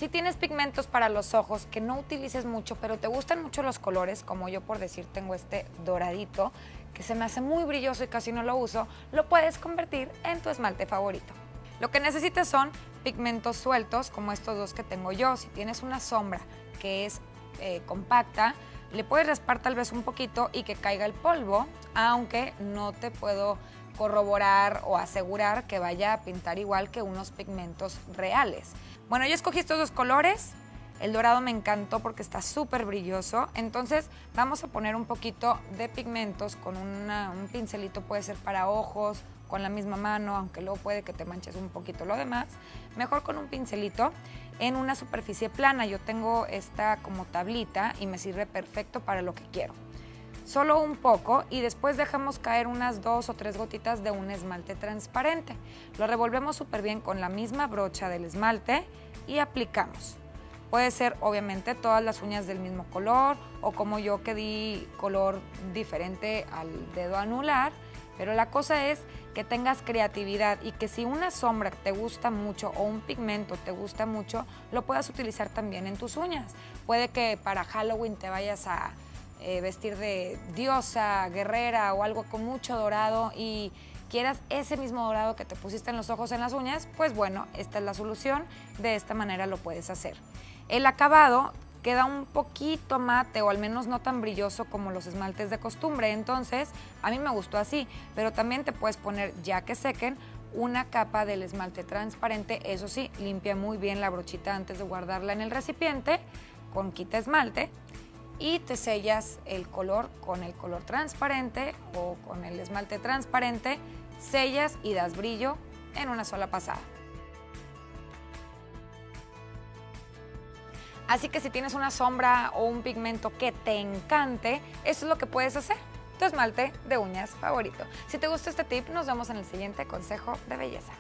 Si tienes pigmentos para los ojos que no utilices mucho, pero te gustan mucho los colores, como yo por decir tengo este doradito, que se me hace muy brilloso y casi no lo uso, lo puedes convertir en tu esmalte favorito. Lo que necesitas son pigmentos sueltos, como estos dos que tengo yo. Si tienes una sombra que es compacta, le puedes raspar tal vez un poquito y que caiga el polvo, aunque no te puedo corroborar o asegurar que vaya a pintar igual que unos pigmentos reales. Bueno, yo escogí estos dos colores. El dorado me encantó porque está súper brilloso. Entonces vamos a poner un poquito de pigmentos con un pincelito, puede ser para ojos, con la misma mano, aunque luego puede que te manches un poquito lo demás. Mejor con un pincelito en una superficie plana. Yo tengo esta como tablita y me sirve perfecto para lo que quiero. Solo un poco y después dejamos caer unas 2 o 3 gotitas de un esmalte transparente. Lo revolvemos súper bien con la misma brocha del esmalte y aplicamos. Puede ser obviamente todas las uñas del mismo color o como yo que di color diferente al dedo anular, pero la cosa es que tengas creatividad y que si una sombra te gusta mucho o un pigmento te gusta mucho, lo puedas utilizar también en tus uñas. Puede que para Halloween te vayas a vestir de diosa, guerrera o algo con mucho dorado y quieras ese mismo dorado que te pusiste en los ojos, en las uñas, pues bueno, esta es la solución. De esta manera lo puedes hacer. El acabado queda un poquito mate o al menos no tan brilloso como los esmaltes de costumbre, entonces a mí me gustó así, pero también te puedes poner, ya que sequen, una capa del esmalte transparente. Eso sí, limpia muy bien la brochita antes de guardarla en el recipiente con quita esmalte y te sellas el color con el color transparente o con el esmalte transparente, sellas y das brillo en una sola pasada. Así que si tienes una sombra o un pigmento que te encante, eso es lo que puedes hacer, tu esmalte de uñas favorito. Si te gustó este tip, nos vemos en el siguiente consejo de belleza.